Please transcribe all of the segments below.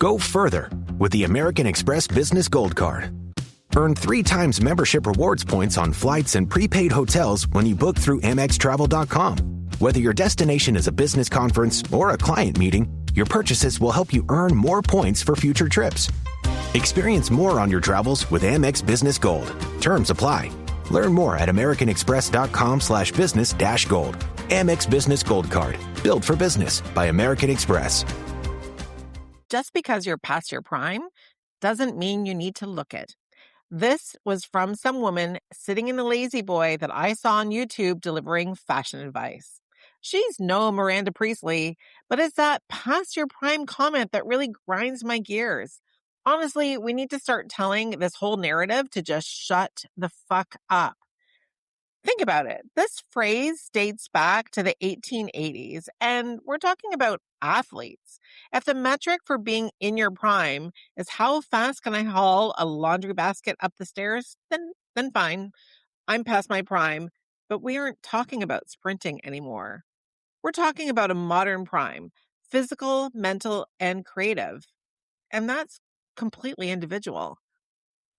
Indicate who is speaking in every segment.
Speaker 1: Go further with the American Express Business Gold Card. Earn 3 times membership rewards points on flights and prepaid hotels when you book through AmexTravel.com. Whether your destination is a business conference or a client meeting, your purchases will help you earn more points for future trips. Experience more on your travels with Amex Business Gold. Terms apply. Learn more at americanexpress.com/business-gold. Amex Business Gold Card. Built for business by American Express.
Speaker 2: Just because you're past your prime doesn't mean you need to look it. This was from some woman sitting in a lazy boy that I saw on YouTube delivering fashion advice. She's no Miranda Priestley, but it's that past your prime comment that really grinds my gears. Honestly, we need to start telling this whole narrative to just shut the fuck up. Think about it. This phrase dates back to the 1880s, and we're talking about athletes. If the metric for being in your prime is how fast can I haul a laundry basket up the stairs, then fine. I'm past my prime, but we aren't talking about sprinting anymore. We're talking about a modern prime, physical, mental, and creative. And that's completely individual.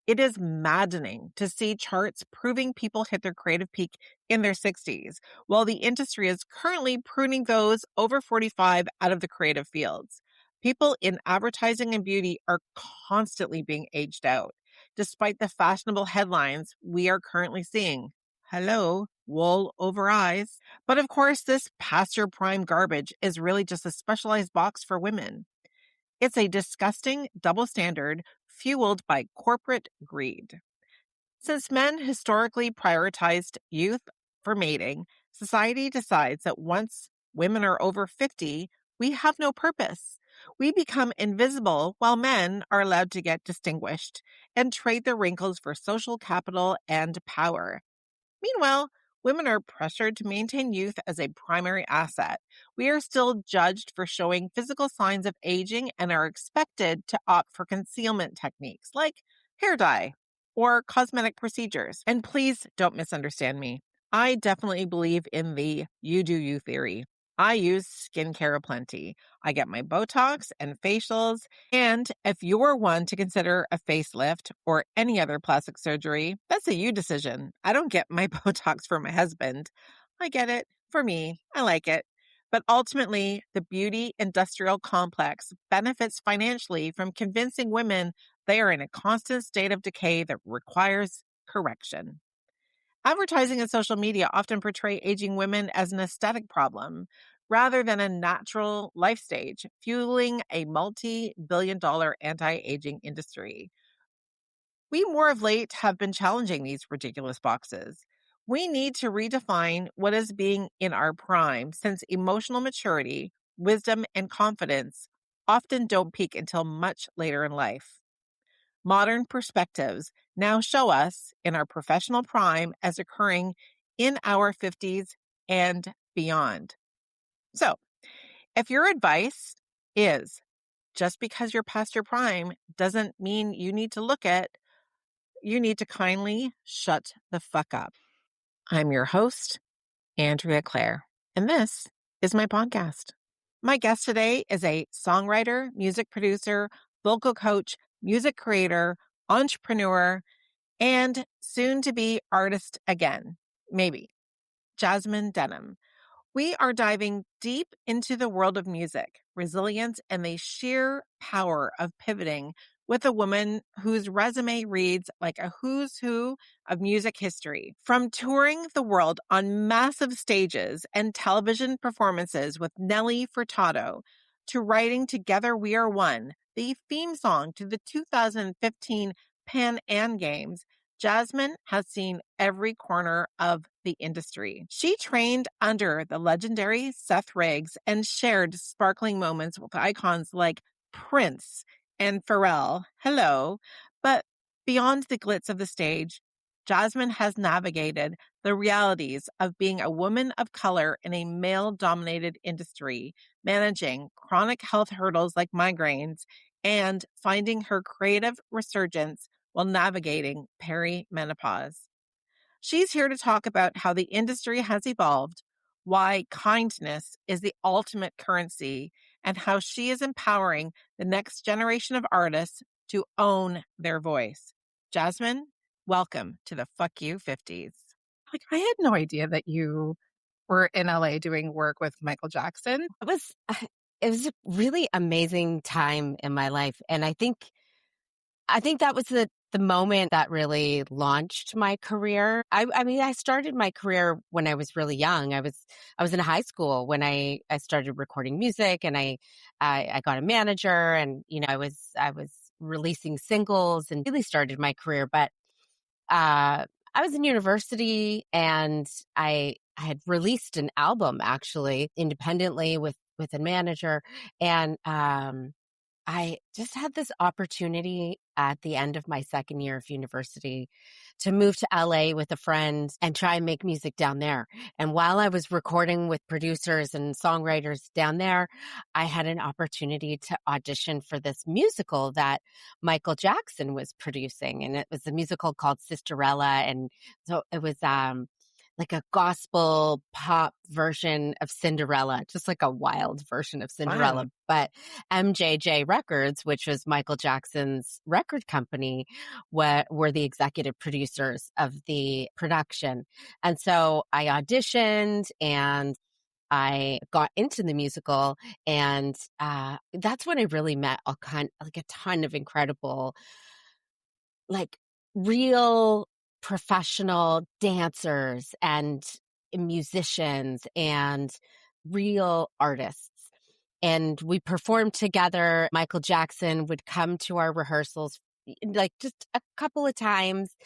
Speaker 2: It is maddening to see charts proving people hit their creative peak in their 60s, while the industry is currently pruning those over 45 out of the creative fields. People in advertising and beauty are constantly being aged out, despite the fashionable headlines we are currently seeing. Hello, wool over eyes. But of course, this past your prime garbage is really just a specialized box for women. It's a disgusting double standard fueled by corporate greed. Since men historically prioritized youth for mating, society decides that once women are over 50, we have no purpose. We become invisible while men are allowed to get distinguished and trade their wrinkles for social capital and power. Meanwhile, women are pressured to maintain youth as a primary asset. We are still judged for showing physical signs of aging and are expected to opt for concealment techniques like hair dye or cosmetic procedures. And please don't misunderstand me. I definitely believe in the you do you theory. I use skincare aplenty. I get my Botox and facials. And if you're one to consider a facelift or any other plastic surgery, that's a you decision. I don't get my Botox for my husband. I get it for me. I like it. But ultimately, the beauty industrial complex benefits financially from convincing women they are in a constant state of decay that requires correction. Advertising and social media often portray aging women as an aesthetic problem rather than a natural life stage, fueling a multi-billion-dollar anti-aging industry. We more of late have been challenging these ridiculous boxes. We need to redefine what is being in our prime, since emotional maturity, wisdom, and confidence often don't peak until much later in life. Modern perspectives now show us in our professional prime as occurring in our 50s and beyond. So, if your advice is just because you're past your prime doesn't mean you need to look at, you need to kindly shut the fuck up. I'm your host, Andrea Clare, and this is my podcast. My guest today is a songwriter, music producer, vocal coach, music creator, entrepreneur, and soon-to-be artist again, maybe, Jasmine Denham. We are diving deep into the world of music, resilience, and the sheer power of pivoting with a woman whose resume reads like a who's who of music history. From touring the world on massive stages and television performances with Nelly Furtado, to writing Together We Are One, the theme song to the 2015 Pan Am Games, Jasmine has seen every corner of the industry. She trained under the legendary Seth Riggs and shared sparkling moments with icons like Prince and Pharrell. Hello. But beyond the glitz of the stage, Jasmine has navigated the realities of being a woman of color in a male-dominated industry, managing chronic health hurdles like migraines, and finding her creative resurgence while navigating perimenopause. She's here to talk about how the industry has evolved, why kindness is the ultimate currency, and how she is empowering the next generation of artists to own their voice. Jasmine, welcome to the Fuck You 50s. Like, I had no idea that you were in LA doing work with Michael Jackson.
Speaker 3: It was a really amazing time in my life. And I think that was the moment that really launched my career. I mean, I started my career when I was really young. I was in high school when I started recording music, and I got a manager, and I was releasing singles and really started my career. But I was in university, and I had released an album actually independently with a manager, and I just had this opportunity at the end of my second year of university to move to LA with a friend and try and make music down there. And while I was recording with producers and songwriters down there, I had an opportunity to audition for this musical that Michael Jackson was producing. And it was a musical called Sisterella. And so it was like a gospel pop version of Cinderella, just like a wild version of Cinderella.
Speaker 2: Wow.
Speaker 3: But MJJ Records, which was Michael Jackson's record company, were the executive producers of the production. And so I auditioned and I got into the musical, and that's when I really met a ton of incredible, like, real professional dancers and musicians and real artists. And we performed together. Michael Jackson would come to our rehearsals like just a couple of times.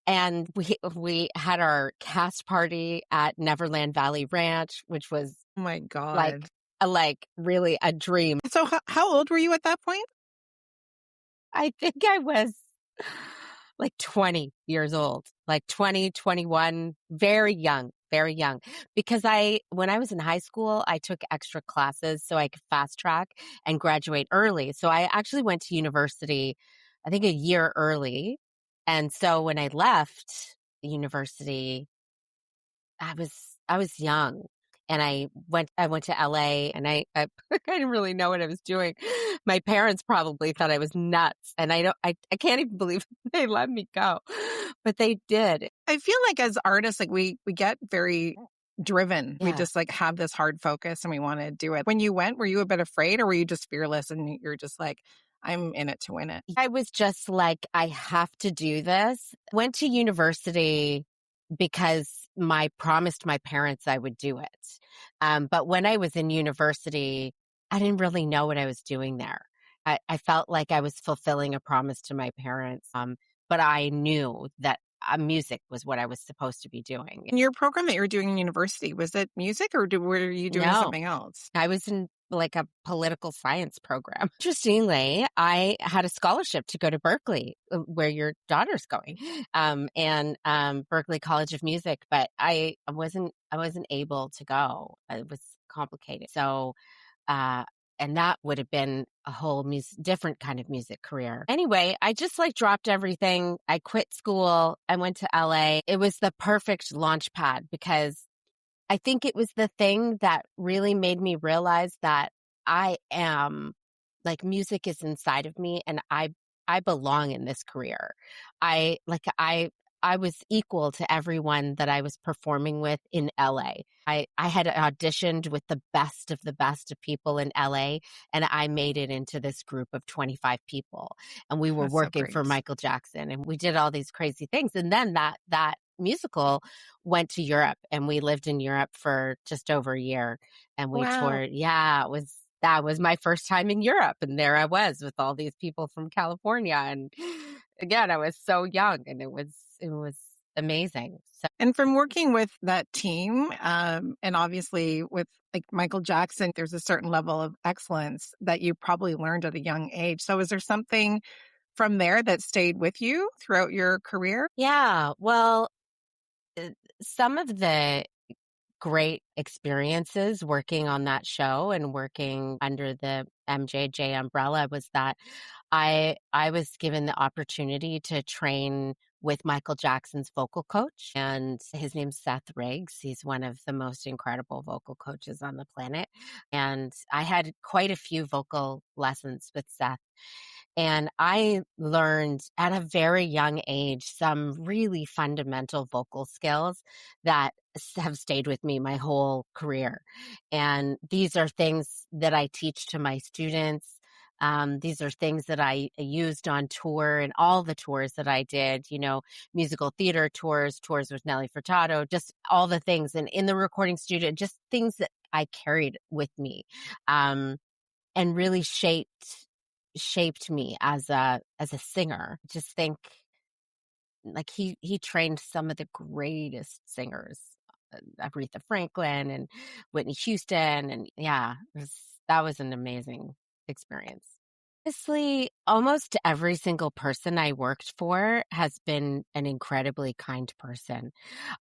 Speaker 3: And we had our cast party at Neverland Valley Ranch, which was
Speaker 2: Oh my God.
Speaker 3: like really a dream.
Speaker 2: So how old were you at that point?
Speaker 3: I think I was like 20 years old, like 20, 21, very young, because when I was in high school, I took extra classes so I could fast track and graduate early. So I actually went to university, I think, a year early. And so when I left the university, I was young. And I went to LA, and I didn't really know what I was doing. My parents probably thought I was nuts, and I can't even believe they let me go, but they did.
Speaker 2: I feel like as artists, like we get very driven.
Speaker 3: Yeah.
Speaker 2: We just like have this hard focus and we want to do it. When you went, were you a bit afraid, or were you just fearless and you're just like, I'm in it to win it?
Speaker 3: I was just like, I have to do this. Went to university because I promised my parents I would do it. But when I was in university, I didn't really know what I was doing there. I felt like I was fulfilling a promise to my parents. But I knew that music was what I was supposed to be doing.
Speaker 2: In your program that you were doing in university, was it music, or were you doing
Speaker 3: No.
Speaker 2: something else?
Speaker 3: I was in like a political science program. Interestingly, I had a scholarship to go to Berkeley, where your daughter's going, and Berkeley College of Music, but I wasn't able to go. It was complicated. So, and that would have been a whole different kind of music career. Anyway, I just dropped everything. I quit school. I went to LA. It was the perfect launch pad because I think it was the thing that really made me realize that I am, music is inside of me, and I belong in this career. I was equal to everyone that I was performing with in LA. I had auditioned with the best of people in LA, and I made it into this group of 25 people. And we were
Speaker 2: That's so
Speaker 3: working for
Speaker 2: great.
Speaker 3: Michael Jackson, and we did all these crazy things. And then that musical went to Europe, and we lived in Europe for just over a year, and we
Speaker 2: Wow.
Speaker 3: toured. Yeah, that was my first time in Europe, and there I was with all these people from California. And again, I was so young, and it was amazing. So,
Speaker 2: And from working with that team, and obviously with like Michael Jackson, there's a certain level of excellence that you probably learned at a young age. So is there something from there that stayed with you throughout your career?
Speaker 3: yeah, well, some of the great experiences working on that show and working under the MJJ umbrella was that I was given the opportunity to train with Michael Jackson's vocal coach, and his name's Seth Riggs. He's one of the most incredible vocal coaches on the planet. And I had quite a few vocal lessons with Seth. And I learned at a very young age some really fundamental vocal skills that have stayed with me my whole career. And these are things that I teach to my students. These are things that I used on tour and all the tours that I did, musical theater tours with Nelly Furtado, just all the things. And in the recording studio, just things that I carried with me and really shaped me as a singer. Just think like he trained some of the greatest singers, Aretha Franklin and Whitney Houston. And that was an amazing experience. Honestly, almost every single person I worked for has been an incredibly kind person.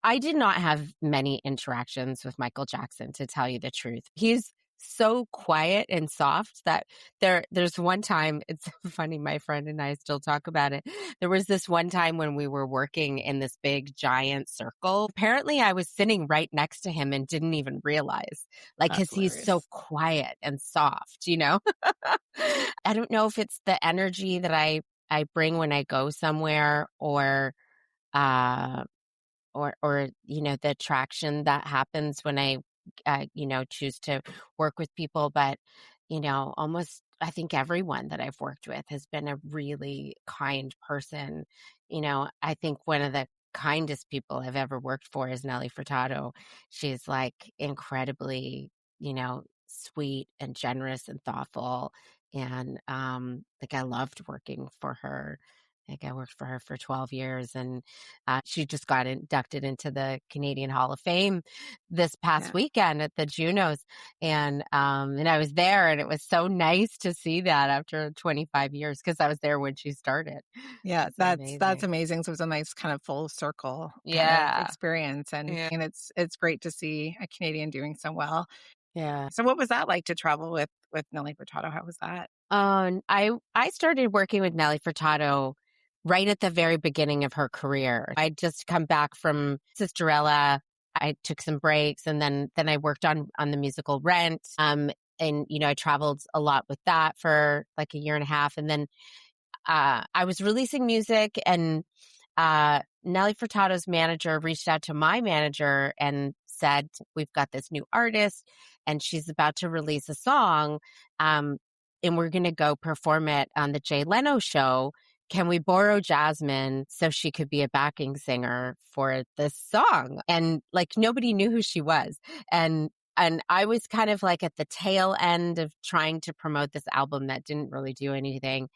Speaker 3: I did not have many interactions with Michael Jackson, to tell you the truth. He's so quiet and soft that there's one time, it's funny, my friend and I still talk about it. There was this one time when we were working in this big giant circle. Apparently I was sitting right next to him and didn't even realize, because he's so quiet and soft, I don't know if it's the energy that I bring when I go somewhere or the attraction that happens when I choose to work with people. But, almost, I think everyone that I've worked with has been a really kind person. I think one of the kindest people I've ever worked for is Nelly Furtado. She's like incredibly, sweet and generous and thoughtful. And I loved working for her. I worked for her for 12 years, and she just got inducted into the Canadian Hall of Fame this past weekend at the Junos. And I was there, and it was so nice to see that after 25 years, because I was there when she started.
Speaker 2: Yeah, that's amazing. So it was a nice kind of full circle kind of experience. And it's great to see a Canadian doing so well.
Speaker 3: Yeah.
Speaker 2: So what was that like to travel with Nelly Furtado? How was that?
Speaker 3: I started working with Nelly Furtado right at the very beginning of her career. I'd just come back from Sisterella. I took some breaks, and then I worked on the musical Rent. And I traveled a lot with that for like a year and a half. And then I was releasing music, and Nelly Furtado's manager reached out to my manager and said, "We've got this new artist, and she's about to release a song, and we're going to go perform it on the Jay Leno show. Can we borrow Jasmine so she could be a backing singer for this song?" And nobody knew who she was. And I was kind of like at the tail end of trying to promote this album that didn't really do anything.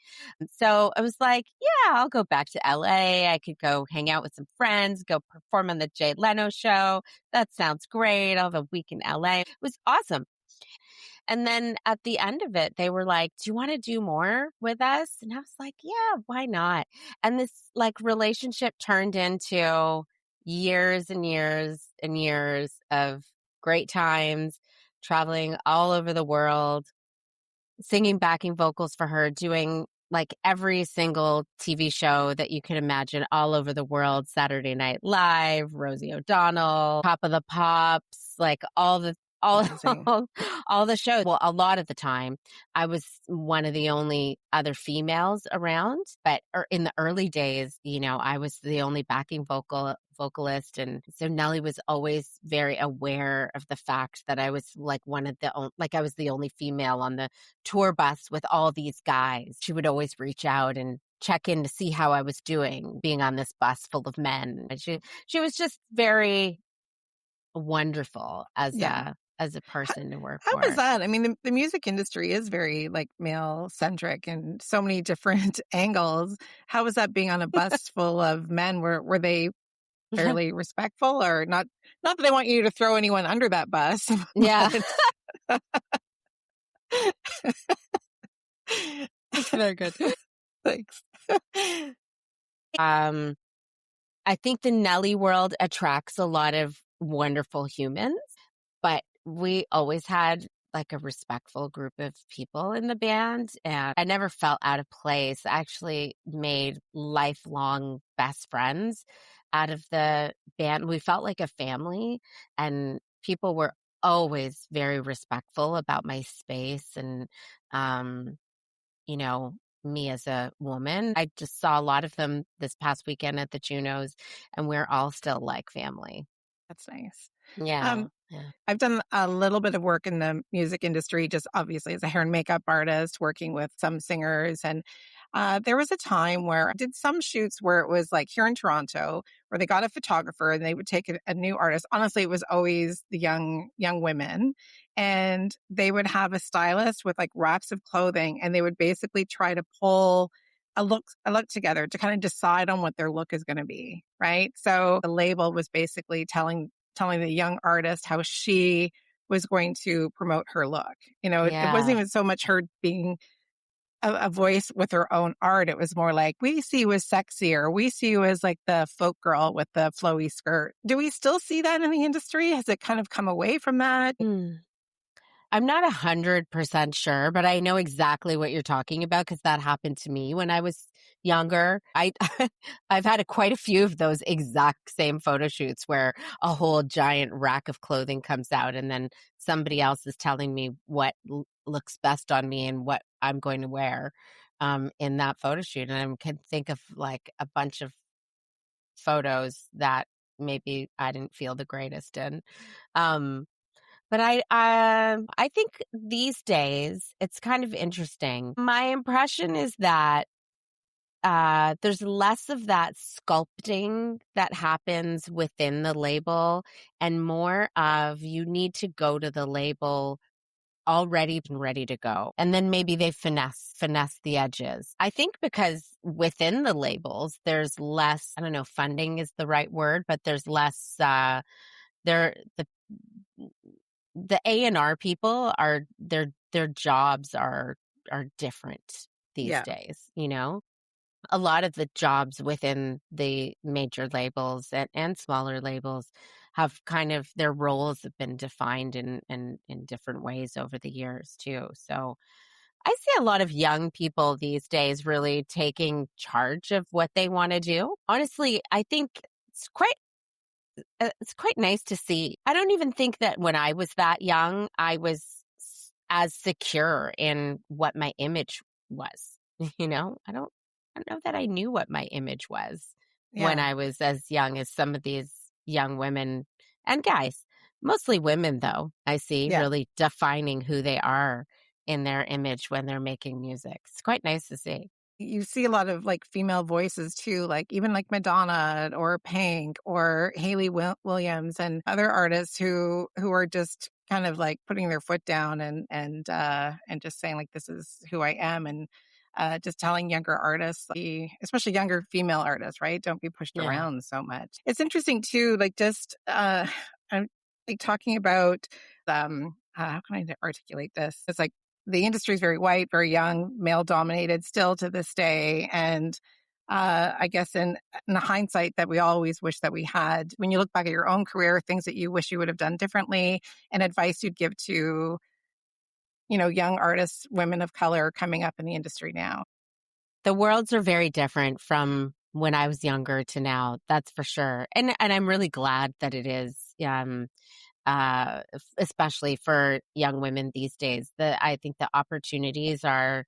Speaker 3: So I was like, yeah, I'll go back to LA. I could go hang out with some friends, go perform on the Jay Leno show. That sounds great. I'll have a week in LA. It was awesome. And then at the end of it, they were like, "Do you want to do more with us?" And I was like, "Yeah, why not?" And this relationship turned into years and years and years of great times, traveling all over the world, singing backing vocals for her, doing every single TV show that you can imagine all over the world. Saturday Night Live, Rosie O'Donnell, Top of the Pops, all the shows. Well, a lot of the time, I was one of the only other females around. But in the early days, I was the only backing vocalist. And so Nelly was always very aware of the fact that I was one of the I was the only female on the tour bus with all these guys. She would always reach out and check in to see how I was doing, being on this bus full of men. And she was just very wonderful as a person to work for.
Speaker 2: How was that? I mean, the music industry is very male centric and so many different angles. How was that being on a bus full of men? Were they fairly respectful, or not that I want you to throw anyone under that bus?
Speaker 3: Yeah.
Speaker 2: Very good. Thanks.
Speaker 3: I think the Nelly world attracts a lot of wonderful humans. But we always had like a respectful group of people in the band, and I never felt out of place. I actually made lifelong best friends out of the band. We felt like a family, and people were always very respectful about my space and, um, you know, me as a woman. I just saw a lot of them this past weekend at the Junos, and we're all still like family.
Speaker 2: That's nice.
Speaker 3: Yeah. Yeah.
Speaker 2: I've done a little bit of work in the music industry, just obviously as a hair and makeup artist, working with some singers. And there was a time where I did some shoots where it was like here in Toronto, where they got a photographer and they would take a new artist. Honestly, it was always the young women, and they would have a stylist with like wraps of clothing, and they would basically try to pull a look together to kind of decide on what their look is going to be, right? So the label was basically telling the young artist how she was going to promote her look. It wasn't
Speaker 3: Yeah.
Speaker 2: even so much her being a voice with her own art. It was more like, we see you as sexy, or we see you as like the folk girl with the flowy skirt. Do we still see that in the industry? Has it kind of come away from that?
Speaker 3: Mm. I'm not 100% sure, but I know exactly what you're talking about because that happened to me when I was younger. I've had quite a few of those exact same photo shoots where a whole giant rack of clothing comes out, and then somebody else is telling me what looks best on me and what I'm going to wear in that photo shoot. And I can think of like a bunch of photos that maybe I didn't feel the greatest in. Um, but I think these days it's kind of interesting. My impression is that there's less of that sculpting that happens within the label, and more of you need to go to the label already and ready to go, and then maybe they finesse the edges. I think because within the labels there's less. I don't know, funding is the right word, but there's less. There the A&R people are their jobs are different these
Speaker 2: Yeah.
Speaker 3: days, you know? A lot of the jobs within the major labels and smaller labels have kind of their roles have been defined in different ways over the years too. So I see a lot of young people these days really taking charge of what they want to do. Honestly, I think it's quite nice to see. I don't even think that when I was that young, I was as secure in what my image was. I don't know that I knew what my image was when
Speaker 2: Yeah.
Speaker 3: I was as young as some of these young women and guys. Mostly women, though, I see
Speaker 2: Yeah.
Speaker 3: really defining who they are in their image when they're making music. It's quite nice to see.
Speaker 2: You see a lot of like female voices too, like even like Madonna or Pink or Hayley Williams and other artists who are just kind of like putting their foot down and just saying like, this is who I am, and just telling younger artists, like, especially younger female artists, right? Don't be pushed
Speaker 3: Yeah.
Speaker 2: around so much. It's interesting too, like just I'm like talking about how can I articulate this? It's like the industry is very white, very young, male dominated still to this day. And I guess in the hindsight that we always wish that we had, when you look back at your own career, things that you wish you would have done differently, and advice you'd give to, young artists, women of color coming up in the industry now.
Speaker 3: The worlds are very different from when I was younger to now, that's for sure. And I'm really glad that it is. Especially for young women these days. I think the opportunities are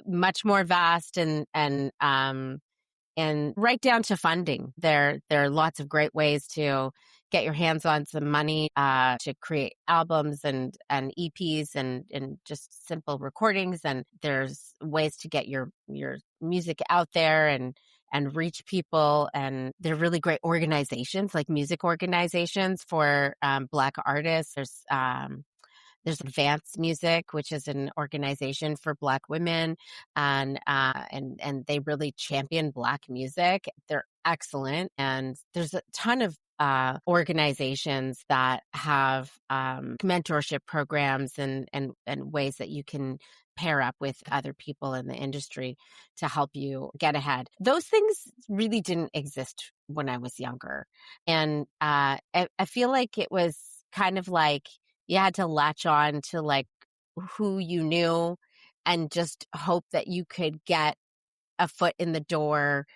Speaker 3: much more vast and right down to funding. There are lots of great ways to get your hands on some money to create albums and EPs and just simple recordings. And there's ways to get your music out there and reach people. And there are really great organizations, like music organizations for Black artists. There's Advance Music, which is an organization for Black women, and they really champion Black music. They're excellent, and there's a ton of organizations that have mentorship programs and ways that you can pair up with other people in the industry to help you get ahead. Those things really didn't exist when I was younger, and I feel like it was kind of like you had to latch on to like who you knew and just hope that you could get a foot in the door.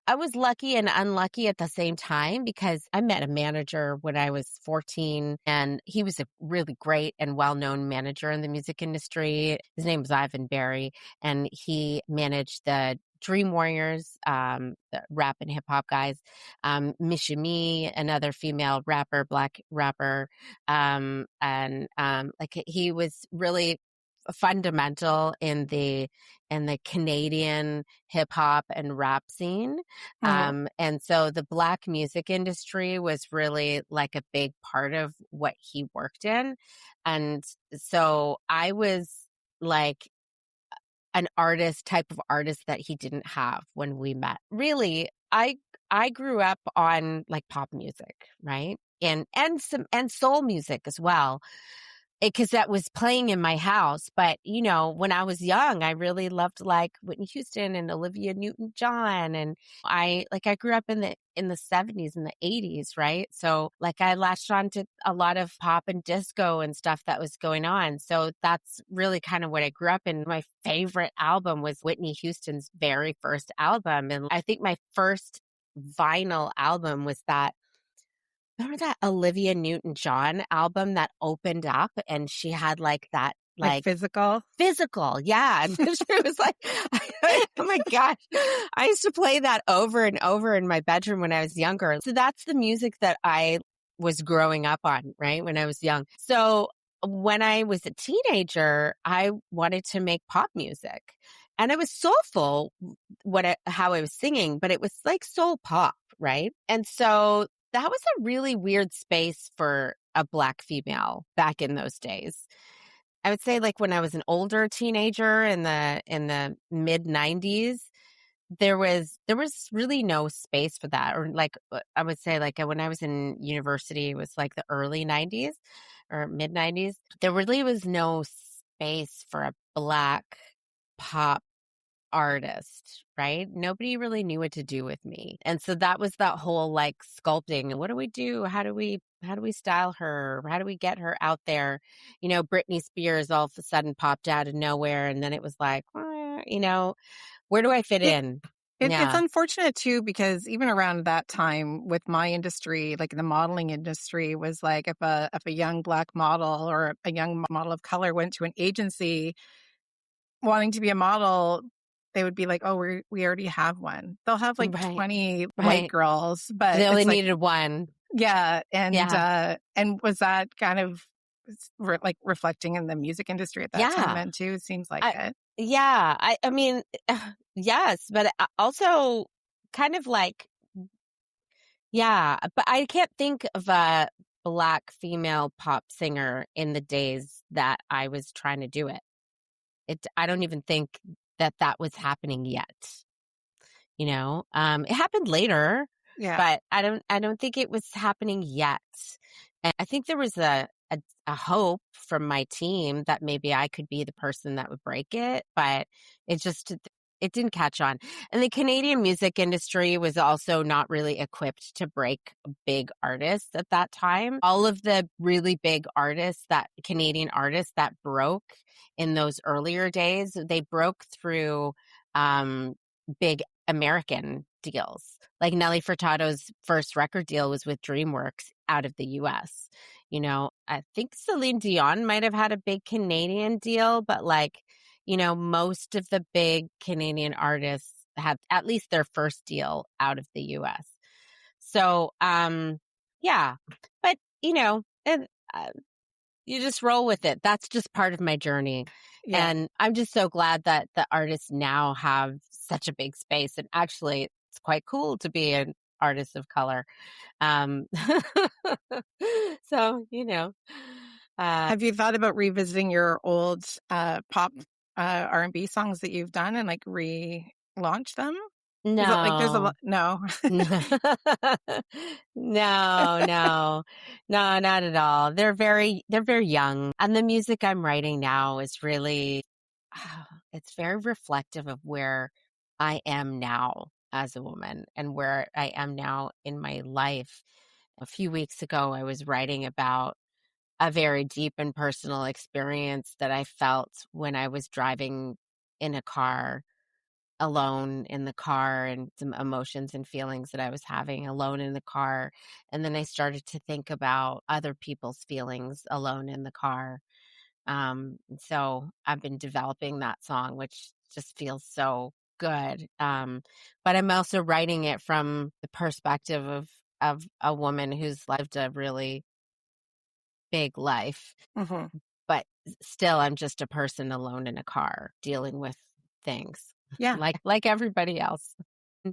Speaker 3: I was lucky and unlucky at the same time because I met a manager when I was 14, and he was a really great and well-known manager in the music industry. His name was Ivan Barry, and he managed the Dream Warriors, the rap and hip hop guys, Mishimi, another female rapper, black rapper, like he was really fundamental in the Canadian hip hop and rap scene. And so the Black music industry was really like a big part of what he worked in. And so I was like an type of artist that he didn't have when we met. Really, I grew up on like pop music, right? And soul music as well, because that was playing in my house. But, you know, when I was young, I really loved like Whitney Houston and Olivia Newton-John. And I grew up in the 70s and the 80s, right? So like I latched on to a lot of pop and disco and stuff that was going on. So that's really kind of what I grew up in. My favorite album was Whitney Houston's very first album. And I think my first vinyl album was that. Remember that Olivia Newton-John album that opened up and she had like that, like
Speaker 2: physical?
Speaker 3: Physical, yeah. And she was like, oh my gosh. I used to play that over and over in my bedroom when I was younger. So that's the music that I was growing up on, right? When I was young. So when I was a teenager, I wanted to make pop music. And it was soulful, how I was singing, but it was like soul pop, right? And so that was a really weird space for a Black female back in those days. I would say like when I was an older teenager in the mid 90s, there was really no space for that. Or like I would say like when I was in university, it was like the early 90s or mid 90s. There really was no space for a Black pop artist, right? Nobody really knew what to do with me. And so that was that whole like sculpting. What do we do? How do we style her? How do we get her out there? You know, Britney Spears all of a sudden popped out of nowhere. And then it was like, you know, where do I fit in?
Speaker 2: It's unfortunate too, because even around that time with my industry, like the modeling industry was like if a young Black model or a young model of color went to an agency wanting to be a model, they would be like, oh, we already have one. They'll have like 20 white girls, but
Speaker 3: they only needed one.
Speaker 2: Yeah. And was that kind of like reflecting in the music industry at that time then too? It seems like it.
Speaker 3: Yeah. I mean, yes, but also kind of like, yeah, but I can't think of a Black female pop singer in the days that I was trying to do it. I don't even think that was happening yet. You know, it happened later, but I don't think it was happening yet. And I think there was a hope from my team that maybe I could be the person that would break it, but it didn't catch on. And the Canadian music industry was also not really equipped to break big artists at that time. All of the really big Canadian artists that broke in those earlier days, they broke through big American deals. Like Nelly Furtado's first record deal was with DreamWorks out of the US. You know, I think Celine Dion might have had a big Canadian deal, but like, you know, most of the big Canadian artists have at least their first deal out of the US. So, yeah, but you know, you just roll with it. That's just part of my journey. Yeah. And I'm just so glad that the artists now have such a big space. And actually, it's quite cool to be an artist of color. So, you know.
Speaker 2: Have you thought about revisiting your old pop R&B songs that you've done and like relaunch them?
Speaker 3: No.
Speaker 2: Like there's a lot. No.
Speaker 3: No, not at all. They're very young. And the music I'm writing now is really, it's very reflective of where I am now as a woman and where I am now in my life. A few weeks ago, I was writing about a very deep and personal experience that I felt when I was driving in a car, alone in the car, and some emotions and feelings that I was having alone in the car. And then I started to think about other people's feelings alone in the car. So I've been developing that song, which just feels so good. But I'm also writing it from the perspective of a woman who's lived a really big life,
Speaker 2: Mm-hmm.
Speaker 3: but still I'm just a person alone in a car dealing with things
Speaker 2: Yeah.
Speaker 3: like everybody else. I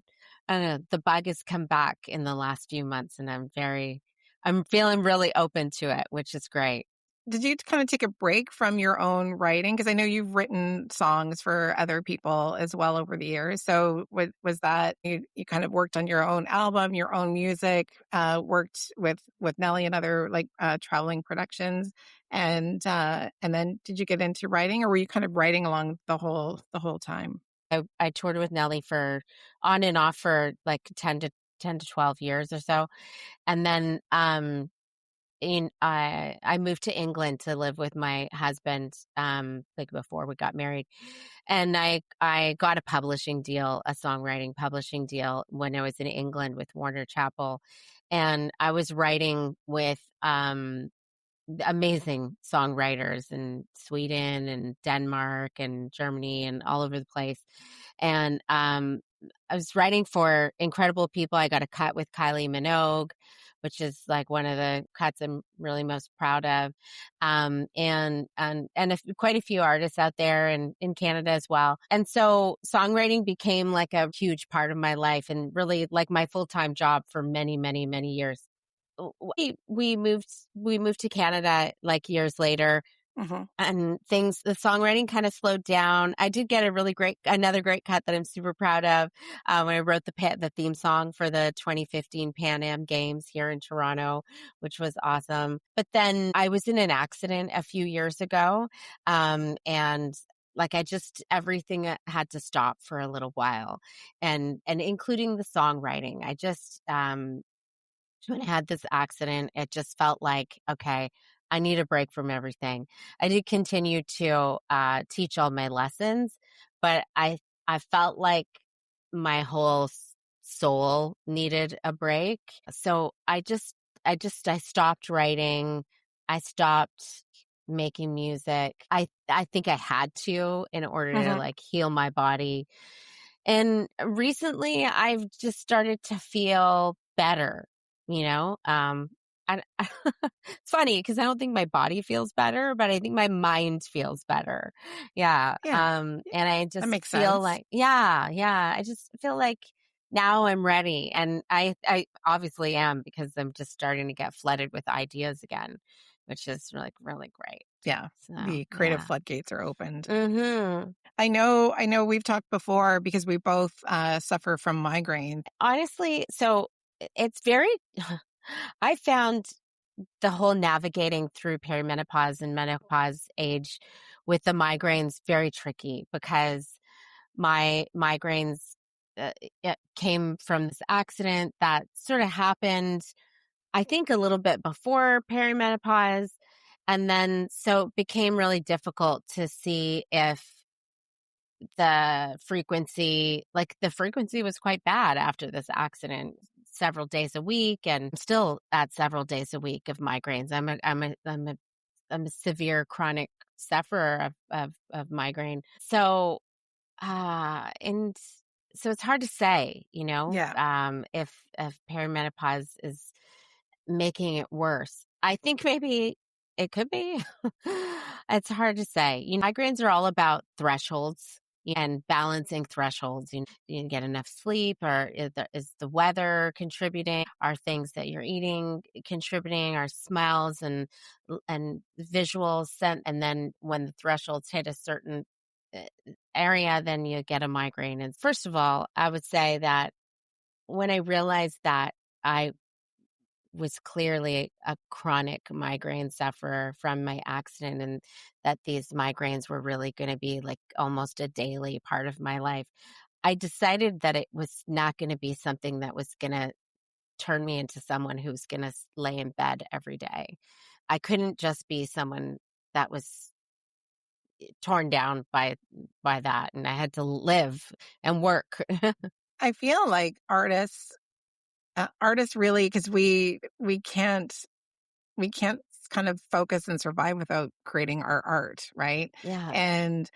Speaker 3: don't know, the bug has come back in the last few months, and I'm feeling really open to it, which is great.
Speaker 2: Did you kind of take a break from your own writing? Because I know you've written songs for other people as well over the years. So was that you kind of worked on your own album, your own music, worked with Nelly and other like traveling productions, and then did you get into writing, or were you kind of writing along the whole time?
Speaker 3: I toured with Nelly for on and off for like 10 to 12 years or so. And then I moved to England to live with my husband, like before we got married. And I got a publishing deal, a songwriting publishing deal when I was in England with Warner Chappell. And I was writing with amazing songwriters in Sweden and Denmark and Germany and all over the place. And I was writing for incredible people. I got a cut with Kylie Minogue, which is like one of the cuts I'm really most proud of. Quite a few artists out there and in Canada as well. And so songwriting became like a huge part of my life and really like my full-time job for many, many, many years. We moved to Canada like years later,
Speaker 2: Mm-hmm.
Speaker 3: and the songwriting kind of slowed down. I did get another great cut that I'm super proud of when I wrote the theme song for the 2015 Pan Am Games here in Toronto, which was awesome. But then I was in an accident a few years ago, and like everything had to stop for a little while, and including the songwriting. I just when I had this accident, it just felt like, okay, I need a break from everything. I did continue to teach all my lessons, but I felt like my whole soul needed a break. So I stopped writing. I stopped making music. I think I had to in order to
Speaker 2: Mm-hmm.
Speaker 3: like heal my body. And recently I've just started to feel better, you know? It's funny because I don't think my body feels better, but I think my mind feels better. Yeah.
Speaker 2: Yeah,
Speaker 3: And I
Speaker 2: that
Speaker 3: just
Speaker 2: makes
Speaker 3: feel
Speaker 2: sense.
Speaker 3: like, yeah. I just feel like now I'm ready. And I obviously am because I'm just starting to get flooded with ideas again, which is like really great.
Speaker 2: Yeah,
Speaker 3: So,
Speaker 2: the creative
Speaker 3: yeah.
Speaker 2: floodgates are opened.
Speaker 3: Mm-hmm.
Speaker 2: I know we've talked before because we both suffer from migraine.
Speaker 3: Honestly, so it's very, I found the whole navigating through perimenopause and menopause age with the migraines very tricky because my migraines it came from this accident that sort of happened, I think, a little bit before perimenopause. And then so it became really difficult to see if the frequency was quite bad after this accident, several days a week, and I'm still at several days a week of migraines. I'm a severe chronic sufferer of migraine. So and so it's hard to say,
Speaker 2: Yeah.
Speaker 3: if perimenopause is making it worse. I think maybe it could be. It's hard to say. Migraines are all about thresholds and balancing thresholds. You get enough sleep, or is the weather contributing? Are things that you're eating contributing? Are smells and visuals sent? And then when the thresholds hit a certain uh, area, then you get a migraine. And first of all, I would say that when I realized that I was clearly a chronic migraine sufferer from my accident, and that these migraines were really going to be like almost a daily part of my life, I decided that it was not going to be something that was going to turn me into someone who's going to lay in bed every day. I couldn't just be someone that was torn down by that, and I had to live and work.
Speaker 2: I feel like artists really, because we can't kind of focus and survive without creating our art, right?
Speaker 3: Yeah.
Speaker 2: And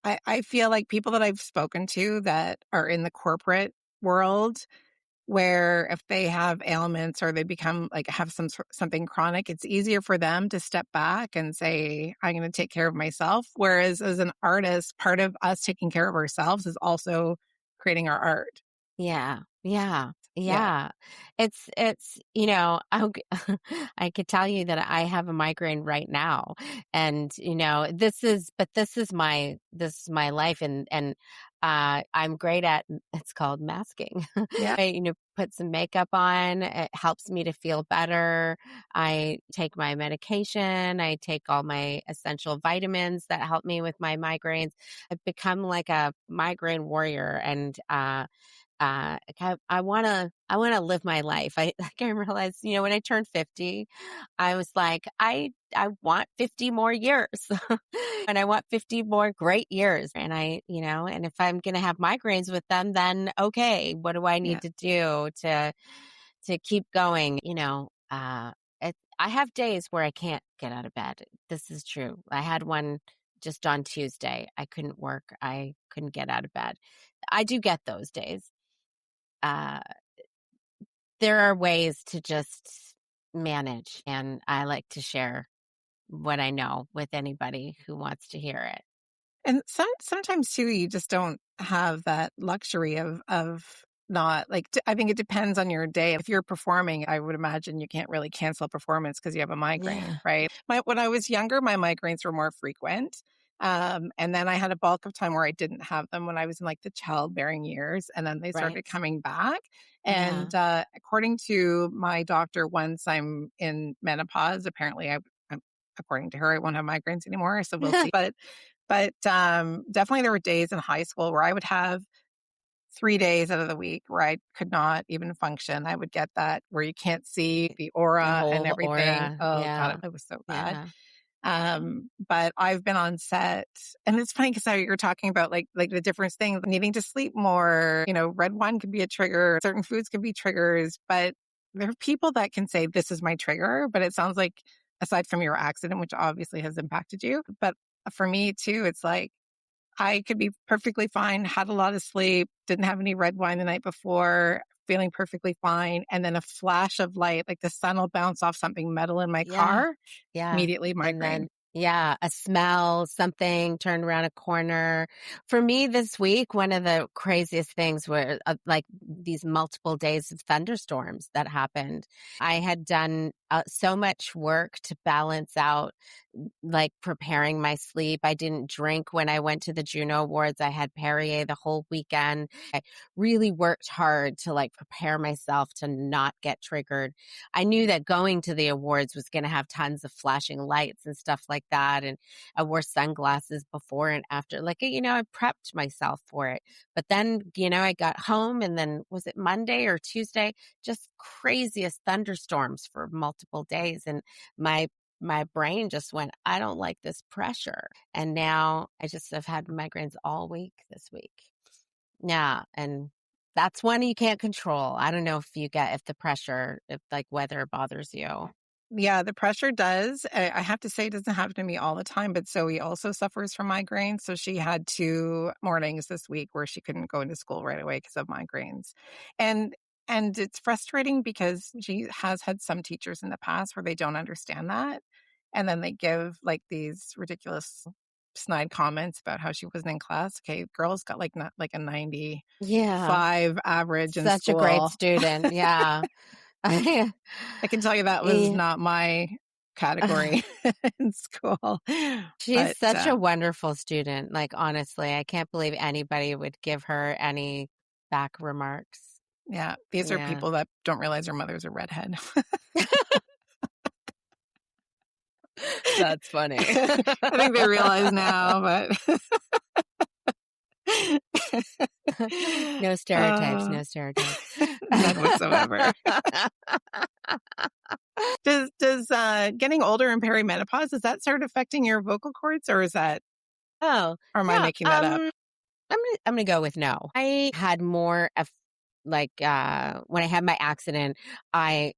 Speaker 2: I feel like people that I've spoken to that are in the corporate world, where if they have ailments or they become like have something chronic, it's easier for them to step back and say, I'm going to take care of myself. Whereas as an artist, part of us taking care of ourselves is also creating our art.
Speaker 3: Yeah. Yeah.
Speaker 2: Yeah.
Speaker 3: Yeah. It's, I could tell you that I have a migraine right now. And, this is my life. And I'm great at, it's called masking.
Speaker 2: Yeah.
Speaker 3: Put some makeup on. It helps me to feel better. I take my medication. I take all my essential vitamins that help me with my migraines. I've become like a migraine warrior. And, I want to live my life. I realized, when I turned 50, I was like, I want 50 more years and I want 50 more great years. And and if I'm going to have migraines with them, then okay, what do I need to do to keep going? I have days where I can't get out of bed. This is true. I had one just on Tuesday. I couldn't work. I couldn't get out of bed. I do get those days. There are ways to just manage, and I like to share what I know with anybody who wants to hear it.
Speaker 2: And sometimes too, you just don't have that luxury of not like, I think it depends on your day. If you're performing, I would imagine you can't really cancel a performance because you have a migraine, right? When I was younger, my migraines were more frequent. And then I had a bulk of time where I didn't have them when I was in like the childbearing years. And then they started coming back. And according to my doctor, once I'm in menopause, apparently according to her, I won't have migraines anymore. So we'll see. But definitely there were days in high school where I would have 3 days out of the week where I could not even function. I would get that where you can't see the aura and everything.
Speaker 3: Aura.
Speaker 2: Oh God, it was so bad. But I've been on set, and it's funny because you're talking about like the different things, needing to sleep more, red wine could be a trigger, certain foods could be triggers, but there are people that can say, this is my trigger. But it sounds like, aside from your accident, which obviously has impacted you, but for me too, it's like, I could be perfectly fine, had a lot of sleep, didn't have any red wine the night before, feeling perfectly fine. And then a flash of light, like the sun will bounce off something metal in my car, immediately migraine.
Speaker 3: A smell, something turned around a corner. For me this week, one of the craziest things were like these multiple days of thunderstorms that happened. I had done so much work to balance out, like preparing my sleep. I didn't drink when I went to the Juno Awards. I had Perrier the whole weekend. I really worked hard to like prepare myself to not get triggered. I knew that going to the awards was going to have tons of flashing lights and stuff like that. And I wore sunglasses before and after. Like, I prepped myself for it. But then, I got home, and then was it Monday or Tuesday? Just craziest thunderstorms for multiple days. And my brain just went, I don't like this pressure. And now I just have had migraines all week this week. Yeah. And that's one you can't control. I don't know if the pressure, if like weather bothers you.
Speaker 2: Yeah, the pressure does. I have to say it doesn't happen to me all the time, but Zoe also suffers from migraines. So she had 2 mornings this week where she couldn't go into school right away because of migraines. And it's frustrating because she has had some teachers in the past where they don't understand that. And then they give like these ridiculous snide comments about how she wasn't in class. Okay, girls got like not like a 95 average in
Speaker 3: such
Speaker 2: school.
Speaker 3: A great student. Yeah.
Speaker 2: I can tell you that was not my category in school.
Speaker 3: She's such a wonderful student. Like, honestly, I can't believe anybody would give her any back remarks.
Speaker 2: Yeah. These are people that don't realize their mother's a redhead.
Speaker 3: That's funny.
Speaker 2: I think they realize now, but
Speaker 3: no stereotypes.
Speaker 2: None whatsoever. Does getting older and perimenopause, does that start affecting your vocal cords, or is that,
Speaker 3: Oh,
Speaker 2: or am I
Speaker 3: yeah.
Speaker 2: making that up?
Speaker 3: I'm gonna go with no. I had more of when I had my accident, I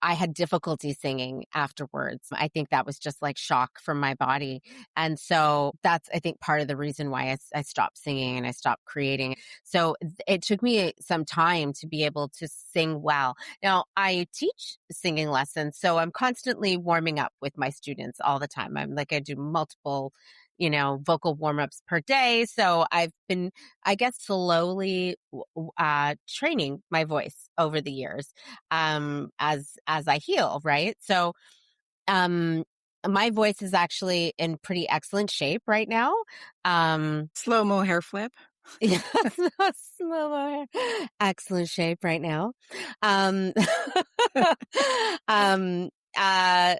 Speaker 3: had difficulty singing afterwards. I think that was just like shock from my body. And so that's, I think, part of the reason why I stopped singing and I stopped creating. So it took me some time to be able to sing well. Now, I teach singing lessons, so I'm constantly warming up with my students all the time. I do multiple, vocal warm-ups per day. So I've been, I guess, slowly training my voice over the years as I heal, right? So my voice is actually in pretty excellent shape right now.
Speaker 2: Slow-mo hair flip.
Speaker 3: Yeah, slow, excellent shape right now. Um, uh,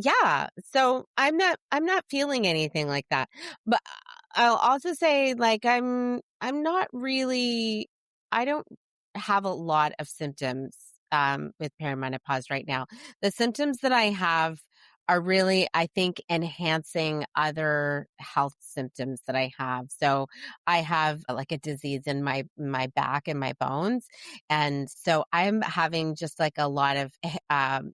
Speaker 3: yeah. So I'm not feeling anything like that. But I'll also say, like, I'm not really, I don't have a lot of symptoms with perimenopause right now. The symptoms that I have are really, I think, enhancing other health symptoms that I have. So I have like a disease in my back and my bones. And so I'm having just like a lot of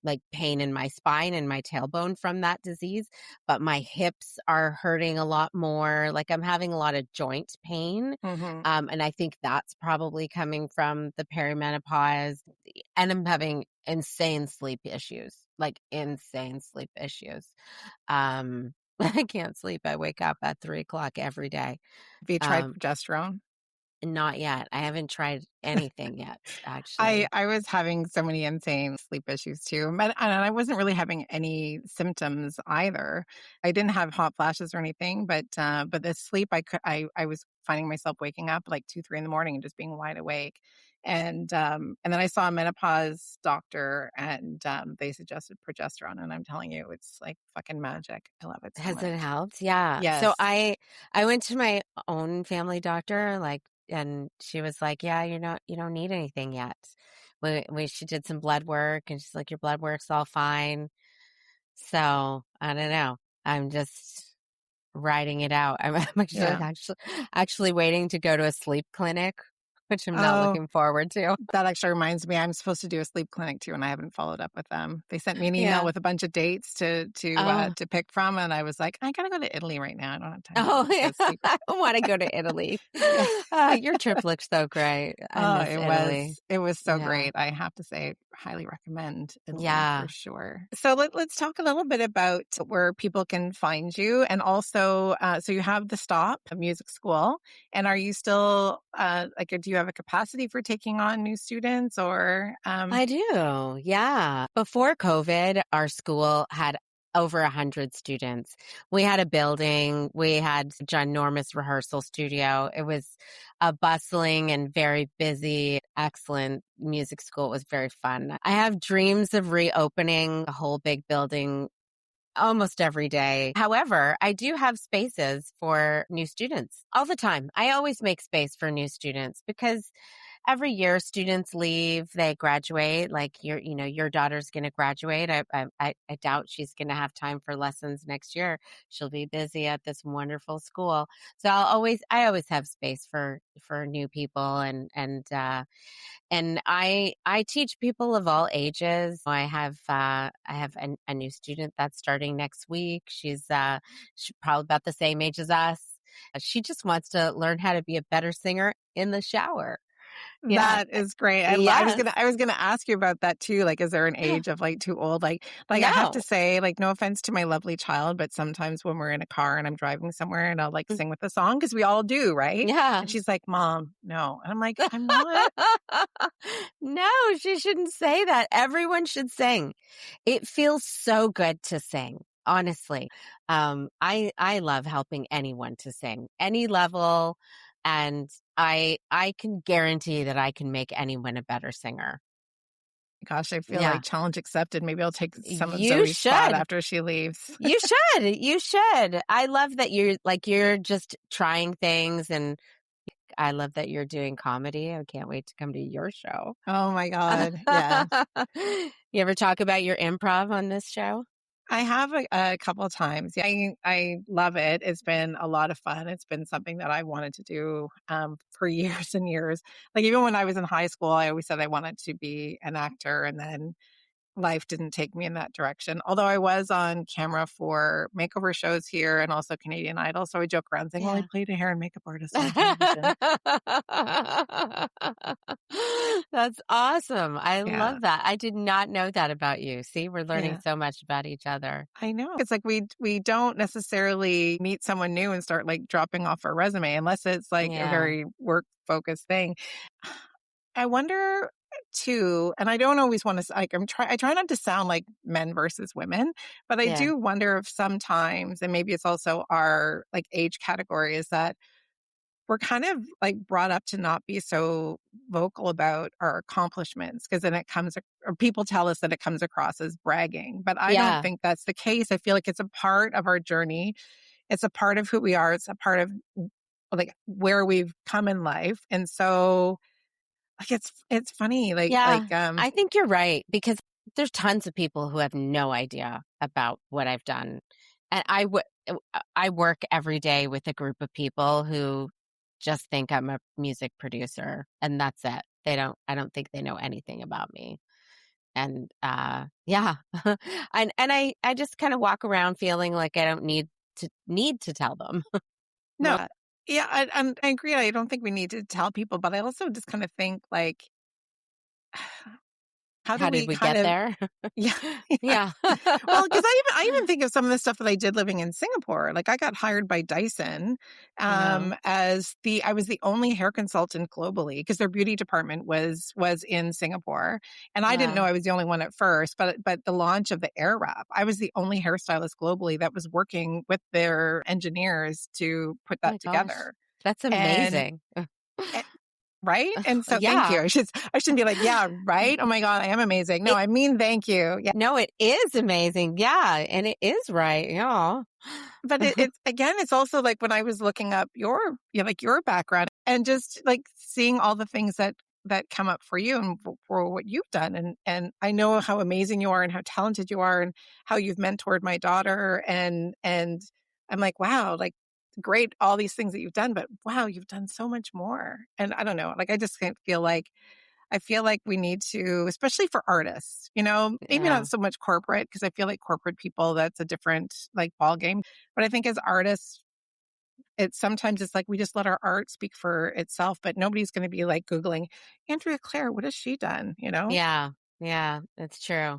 Speaker 3: like pain in my spine and my tailbone from that disease, but my hips are hurting a lot more. Like I'm having a lot of joint pain. And I think that's probably coming from the perimenopause. And I'm having insane sleep issues. I can't sleep. I wake up at 3:00 every day.
Speaker 2: Have you tried progesterone?
Speaker 3: Not yet. I haven't tried anything yet, actually.
Speaker 2: I was having so many insane sleep issues too, and I wasn't really having any symptoms either. I didn't have hot flashes or anything, but the sleep, I was finding myself waking up like 2, 3 in the morning and just being wide awake. And then I saw a menopause doctor, and they suggested progesterone, and I'm telling you, it's like fucking magic. I love it so
Speaker 3: Has
Speaker 2: much.
Speaker 3: it helped? Yeah.
Speaker 2: Yes.
Speaker 3: So I went to my own family doctor, and she was like, "Yeah, you don't need anything yet." She did some blood work, and she's like, "Your blood work's all fine." So I don't know. I'm just riding it out. I'm actually waiting to go to a sleep clinic, which I'm not looking forward to.
Speaker 2: That actually reminds me, I'm supposed to do a sleep clinic too, and I haven't followed up with them. They sent me an email with a bunch of dates to pick from, and I was like, I gotta go to Italy right now. I don't have time.
Speaker 3: Oh, yeah. I don't want to go to Italy. Your trip looks so great.
Speaker 2: It was so great. I have to say, highly recommend Italy for sure. So let's talk a little bit about where people can find you, and also, so you have the Stop Music School, and are you still do you have a capacity for taking on new students, or?
Speaker 3: I do, yeah. Before COVID, our school had over 100 students. We had a building. We had a ginormous rehearsal studio. It was a bustling and very busy, excellent music school. It was very fun. I have dreams of reopening a whole big building almost every day. However, I do have spaces for new students all the time. I always make space for new students because every year students leave, they graduate. Like your daughter's going to graduate. I doubt she's going to have time for lessons next year. She'll be busy at this wonderful school. So I always have space for new people, and I teach people of all ages. I have a new student that's starting next week. She's probably about the same age as us. She just wants to learn how to be a better singer in the shower.
Speaker 2: Yeah. That is great. I was gonna ask you about that too. Like, is there an age of like too old? Like no. I have to say, like, no offense to my lovely child, but sometimes when we're in a car and I'm driving somewhere and I'll like sing with the song, because we all do, right?
Speaker 3: Yeah.
Speaker 2: And she's like, "Mom, no," and I'm like, "I'm not."
Speaker 3: No, she shouldn't say that. Everyone should sing. It feels so good to sing. Honestly, I love helping anyone to sing, any level. And I can guarantee that I can make anyone a better singer.
Speaker 2: Gosh, I feel like challenge accepted. Maybe I'll take some of Zoe's spot after she leaves.
Speaker 3: You should. I love that you're just trying things, and I love that you're doing comedy. I can't wait to come to your show.
Speaker 2: Oh my God. Yeah.
Speaker 3: You ever talk about your improv on this show?
Speaker 2: I have a couple of times. Yeah, I love it. It's been a lot of fun. It's been something that I wanted to do for years and years. Like even when I was in high school, I always said I wanted to be an actor, and then life didn't take me in that direction. Although I was on camera for makeover shows here and also Canadian Idol. So I joke around saying, well, I
Speaker 3: Yeah.
Speaker 2: played a hair and makeup artist on television.
Speaker 3: That's awesome. I
Speaker 2: Yeah.
Speaker 3: love that. I did not know that about you. See, we're learning
Speaker 2: Yeah.
Speaker 3: so much about each other.
Speaker 2: I know. It's like we don't necessarily meet someone new and start like dropping off our resume unless it's like a
Speaker 3: Yeah.
Speaker 2: very work focused thing. I wonder too, and I don't always want to like I try not to sound like men versus women, but I
Speaker 3: Yeah.
Speaker 2: do wonder if sometimes, and maybe it's also our like age category, is that we're kind of like brought up to not be so vocal about our accomplishments because then it comes, or people tell us that it comes across as bragging. But I don't
Speaker 3: Yeah.
Speaker 2: think that's the case. I feel like it's a part of our journey. It's a part of who we are. It's a part of like where we've come in life. And so like it's funny.
Speaker 3: Yeah. I think you're right because there's tons of people who have no idea about what I've done. And I work every day with a group of people who just think I'm a music producer and that's it. I don't think they know anything about me. And yeah. and I just kind of walk around feeling like I don't need to tell them.
Speaker 2: no, yeah, I agree. I don't think we need to tell people, but I also just kind of think like, how do
Speaker 3: How did
Speaker 2: we
Speaker 3: we
Speaker 2: kind
Speaker 3: get
Speaker 2: of,
Speaker 3: there?
Speaker 2: yeah,
Speaker 3: Yeah.
Speaker 2: well, because I even think of some of the stuff that I did living in Singapore. Like I got hired by Dyson
Speaker 3: Uh-huh.
Speaker 2: I was the only hair consultant globally because their beauty department was in Singapore, and I didn't know
Speaker 3: Wow.
Speaker 2: I was the only one at first. But the launch of the Air Wrap, I was the only hairstylist globally that was working with their engineers to put
Speaker 3: Oh
Speaker 2: that
Speaker 3: my gosh.
Speaker 2: together.
Speaker 3: That's
Speaker 2: And
Speaker 3: amazing.
Speaker 2: right? And so thank you.
Speaker 3: Yeah.
Speaker 2: I shouldn't be like, yeah, right? Oh my God, I am amazing. No,
Speaker 3: It,
Speaker 2: I mean thank you. Yeah.
Speaker 3: no, it is amazing. Yeah. And it is right. Yeah.
Speaker 2: But it's again, it's also like when I was looking up your background and just like seeing all the things that come up for you and for what you've done. And I know how amazing you are and how talented you are and how you've mentored my daughter. And I'm like, wow, like great, all these things that you've done, but wow, you've done so much more. And I don't know, like I just can't feel like I feel like we need to, especially for artists, maybe
Speaker 3: Yeah.
Speaker 2: not so much corporate, because I feel like corporate people, that's a different like ball game. But I think as artists, it's like we just let our art speak for itself, but nobody's going to be like Googling Andrea Claire, what has she done?
Speaker 3: Yeah. Yeah. That's true.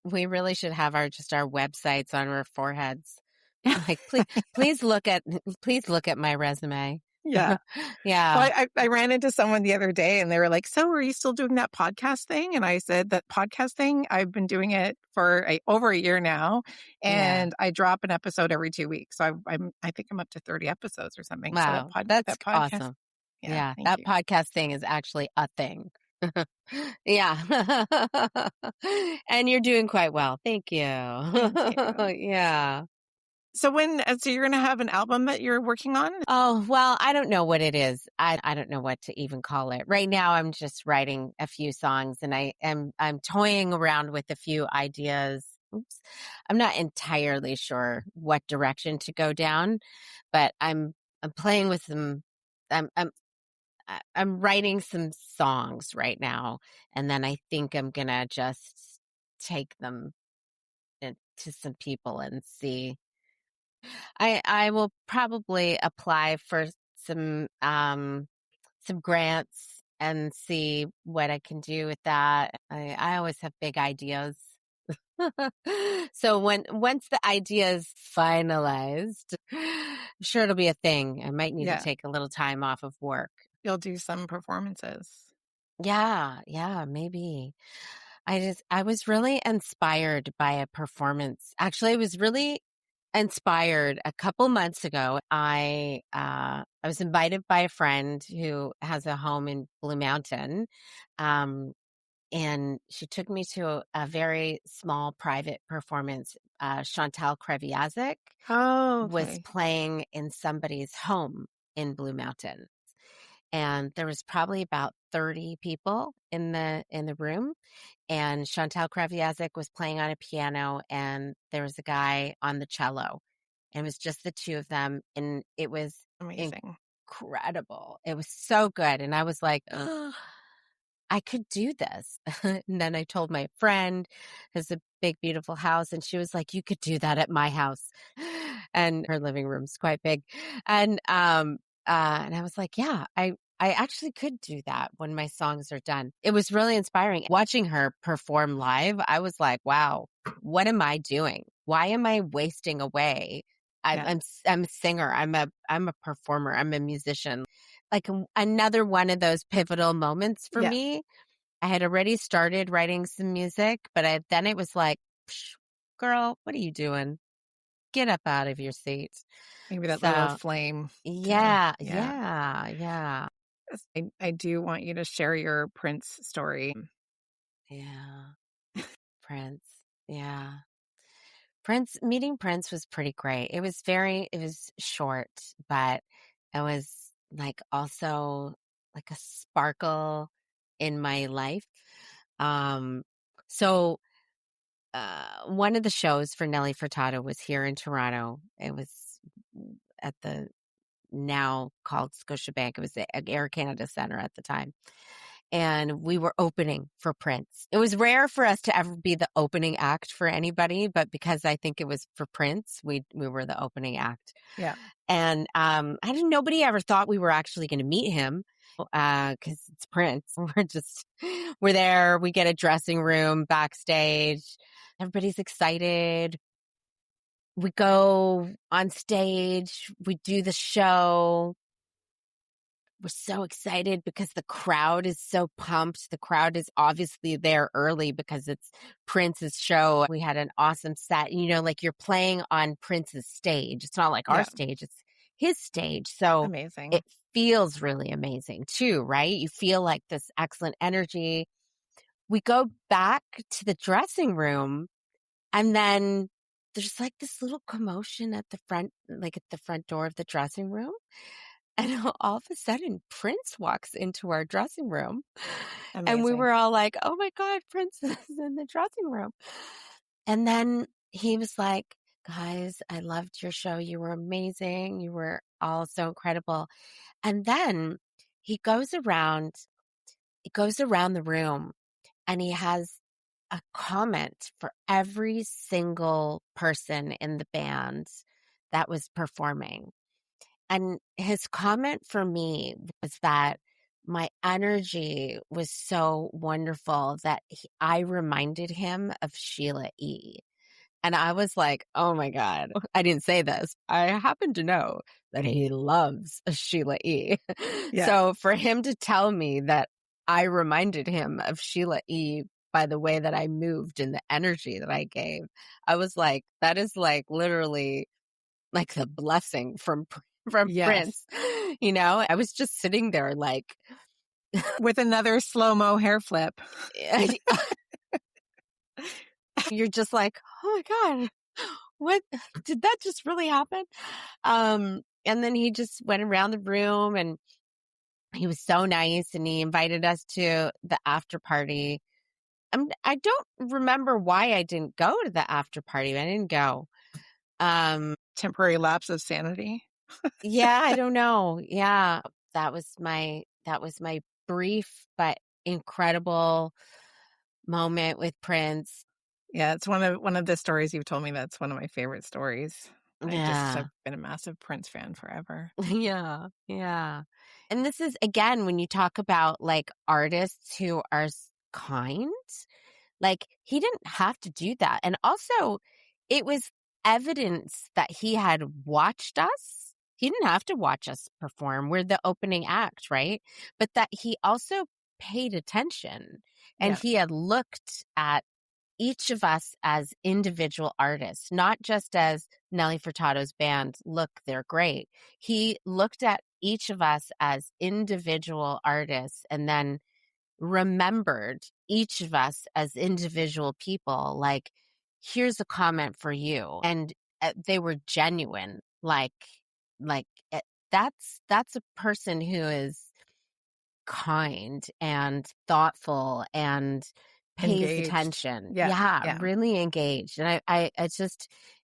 Speaker 3: We really should have our websites on our foreheads. Like, please look at my resume.
Speaker 2: Yeah.
Speaker 3: Yeah.
Speaker 2: Well, I ran into someone the other day and they were like, so are you still doing that podcast thing? And I said that podcast thing, I've been doing it for over a year now.
Speaker 3: Yeah.
Speaker 2: And I drop an episode every 2 weeks. So I think I'm up to 30 episodes or something. So
Speaker 3: Wow. That's
Speaker 2: that podcast.
Speaker 3: awesome.
Speaker 2: Yeah.
Speaker 3: Yeah.
Speaker 2: Thank
Speaker 3: That
Speaker 2: you.
Speaker 3: podcast thing is actually a thing. Yeah. And you're doing quite well. Thank you.
Speaker 2: Thank you.
Speaker 3: Yeah.
Speaker 2: So you're going to have an album that you're working on?
Speaker 3: Oh, well, I don't know what it is. I don't know what to even call it. Right now I'm just writing a few songs and I'm toying around with a few ideas. Oops. I'm not entirely sure what direction to go down, but I'm playing with some I'm writing some songs right now, and then I think I'm gonna just take them to some people and see. I will probably apply for some grants and see what I can do with that. I always have big ideas. So once the idea is finalized, I'm sure it'll be a thing. I might need to
Speaker 2: Yeah.
Speaker 3: take a little time off of work.
Speaker 2: You'll do some performances.
Speaker 3: Yeah, maybe. I was really inspired by a performance. Actually, I was really inspired a couple months ago. I was invited by a friend who has a home in Blue Mountain. And she took me to a very small private performance. Chantal Kreviazek
Speaker 2: Oh,
Speaker 3: was
Speaker 2: okay.
Speaker 3: playing in somebody's home in Blue Mountain. and there was probably about 30 people in the room, and Chantal Kreviazek was playing on a piano, and there was a guy on the cello, and it was just the two of them, and it was
Speaker 2: Amazing.
Speaker 3: incredible. It was so good, and I was like, "Oh, I could do this." And then I told my friend, has a big, beautiful house, and she was like, "You could do that at my house." And her living room's quite big. And I was like, "Yeah, I actually could do that when my songs are done." It was really inspiring. Watching her perform live, I was like, "Wow, what am I doing? Why am I wasting away?
Speaker 2: Yeah.
Speaker 3: I'm a singer. I'm a performer. I'm a musician." Like another one of those pivotal moments for
Speaker 2: Yeah.
Speaker 3: me. I had already started writing some music, but then it was like, "Psh, girl, what are you doing? Get up out of your seat."
Speaker 2: Maybe that little
Speaker 3: So
Speaker 2: flame.
Speaker 3: yeah,
Speaker 2: Yeah.
Speaker 3: yeah, yeah,
Speaker 2: Yes, I do want you to share your Prince story.
Speaker 3: yeah. Prince. Yeah. Meeting Prince was pretty great. It was short, but it was like also like a sparkle in my life. Um, so one of the shows for Nelly Furtado was here in Toronto. It was at the now called Scotiabank. It was the Air Canada Center at the time. And we were opening for Prince. It was rare for us to ever be the opening act for anybody, but because I think it was for Prince, we were the opening act.
Speaker 2: Yeah.
Speaker 3: And nobody ever thought we were actually going to meet him because it's Prince. We're there. We get a dressing room backstage. Everybody's excited. We go on stage. We do the show. We're so excited because the crowd is so pumped. The crowd is obviously there early because it's Prince's show. We had an awesome set. Like you're playing on Prince's stage. It's not like our
Speaker 2: Yeah.
Speaker 3: stage, it's his stage. So
Speaker 2: Amazing.
Speaker 3: it feels really amazing too, right? You feel like this excellent energy. We go back to the dressing room, and then there's like this little commotion at the front door of the dressing room. And all of a sudden, Prince walks into our dressing room. And we
Speaker 2: Amazing.
Speaker 3: were all like, "Oh my God, Prince is in the dressing room." And then he was like, "Guys, I loved your show. You were amazing. You were all so incredible." And then he goes around the room, and he has a comment for every single person in the band that was performing. And his comment for me was that my energy was so wonderful that I reminded him of Sheila E. And I was like, "Oh my God, I didn't say this. I happen to know that he loves Sheila E."
Speaker 2: Yeah.
Speaker 3: So for him to tell me that I reminded him of Sheila E. by the way that I moved and the energy that I gave, I was like, that is like literally like the blessing from
Speaker 2: Yes.
Speaker 3: Prince. I was just sitting there like,
Speaker 2: With another slow-mo hair flip.
Speaker 3: you're just like, "Oh my God, what did that just really happen?" And then he just went around the room, and he was so nice, and he invited us to the after party. I don't remember why I didn't go to the after party. I didn't go.
Speaker 2: Temporary lapse of sanity.
Speaker 3: Yeah, I don't know. Yeah, that was my brief but incredible moment with Prince.
Speaker 2: Yeah, it's one of the stories you've told me that's one of my favorite stories.
Speaker 3: Yeah.
Speaker 2: I've been a massive Prince fan forever.
Speaker 3: Yeah. Yeah. And this is again when you talk about like artists who are kind, like he didn't have to do that. And also it was evidence that he had watched us. He didn't have to watch us perform. We're the opening act, right? But that he also paid attention, and
Speaker 2: Yeah.
Speaker 3: he had looked at each of us as individual artists, not just as Nelly Furtado's band. Look, they're great. He looked at each of us as individual artists and then remembered each of us as individual people. Like, here's a comment for you. And they were genuine. Like that's a person who is kind and thoughtful and pays
Speaker 2: Engaged.
Speaker 3: attention.
Speaker 2: Yeah.
Speaker 3: Really engaged. And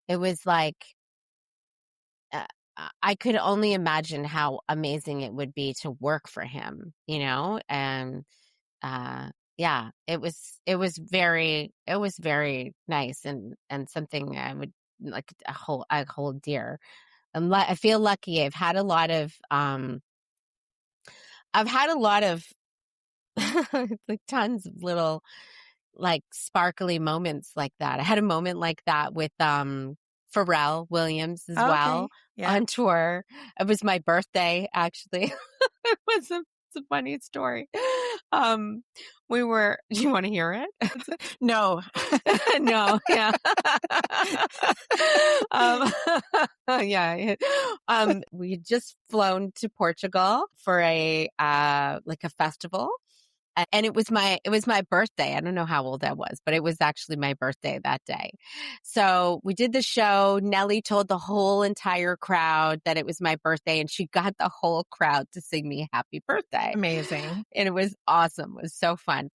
Speaker 3: it was like, I could only imagine how amazing it would be to work for him, and it was very nice and something I would like I hold dear. I feel lucky. I've had a lot of like tons of little like sparkly moments like that. I had a moment like that with Pharrell Williams as well on tour. It was my birthday, actually. It's a funny story. Do you want to hear it?
Speaker 2: No.
Speaker 3: No. Yeah. We had just flown to Portugal for a festival. And it was my birthday. I don't know how old I was, but it was actually my birthday that day. So we did the show. Nelly told the whole entire crowd that it was my birthday, and she got the whole crowd to sing me happy birthday.
Speaker 2: Amazing.
Speaker 3: And it was awesome. It was so fun.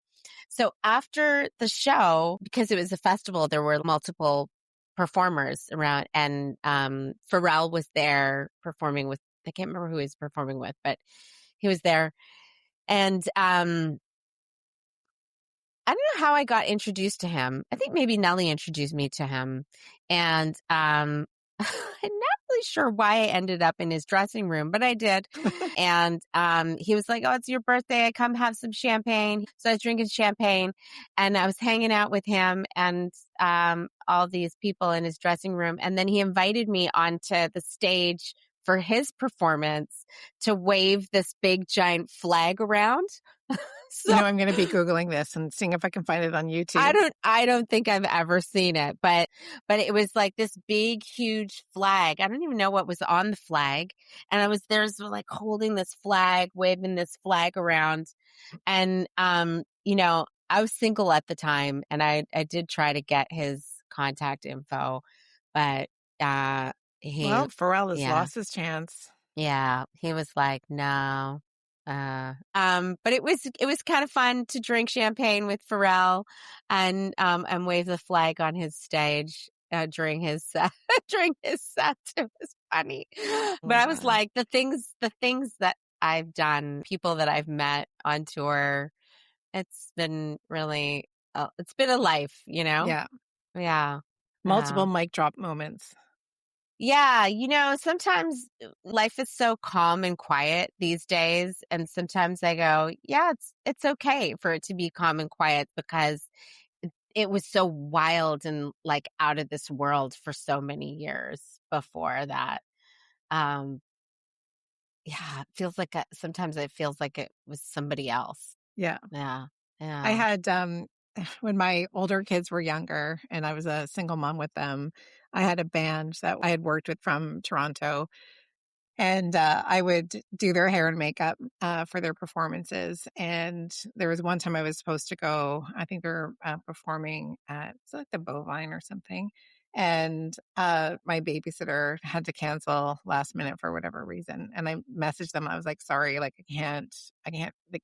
Speaker 3: So after the show, because it was a festival, there were multiple performers around, and Pharrell was there performing with, I can't remember who he was performing with, but he was there. And I don't know how I got introduced to him. I think maybe Nelly introduced me to him. And I'm not really sure why I ended up in his dressing room, but I did. And he was like, "Oh, it's your birthday. Come have some champagne." So I was drinking champagne, and I was hanging out with him and all these people in his dressing room. And then he invited me onto the stage for his performance to wave this big giant flag around.
Speaker 2: So, I'm going to be Googling this and seeing if I can find it on YouTube.
Speaker 3: I don't think I've ever seen it, but it was like this big, huge flag. I don't even know what was on the flag. And there's like holding this flag, waving this flag around. And, I was single at the time, and I did try to get his contact info, but,
Speaker 2: Pharrell has lost his chance.
Speaker 3: Yeah. He was like, no. But it was kind of fun to drink champagne with Pharrell and wave the flag on his stage during his set. It was funny. But I was like, the things that I've done, people that I've met on tour, it's been really, it's been a life,
Speaker 2: Yeah.
Speaker 3: Yeah.
Speaker 2: Multiple mic drop moments.
Speaker 3: Yeah, sometimes life is so calm and quiet these days, and sometimes I go, yeah, it's okay for it to be calm and quiet because it was so wild and like out of this world for so many years before that. Sometimes it feels like it was somebody else.
Speaker 2: Yeah.
Speaker 3: Yeah.
Speaker 2: I had when my older kids were younger and I was a single mom with them, I had a band that I had worked with from Toronto, and I would do their hair and makeup for their performances. And there was one time I was supposed to go, I think they were performing at like the Bovine or something. And my babysitter had to cancel last minute for whatever reason. And I messaged them. I was like, sorry, like I can't, like,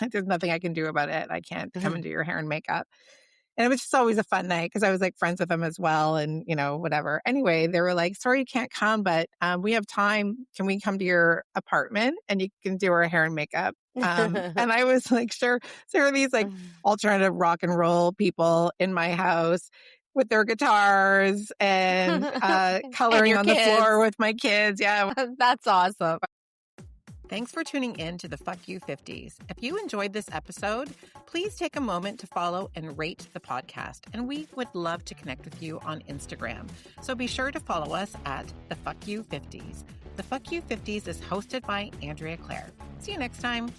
Speaker 2: there's nothing I can do about it. I can't come and do your hair and makeup. And it was just always a fun night because I was like friends with them as well. And, whatever. Anyway, they were like, sorry, you can't come, but we have time. Can we come to your apartment and you can do our hair and makeup? And I was like, sure. So there are these like alternative rock and roll people in my house with their guitars and coloring on the floor with my kids. Yeah.
Speaker 3: That's awesome.
Speaker 2: Thanks for tuning in to the Fuck You 50s. If you enjoyed this episode, please take a moment to follow and rate the podcast. And we would love to connect with you on Instagram. So be sure to follow us at the Fuck You 50s. The Fuck You 50s is hosted by Andrea Claire. See you next time.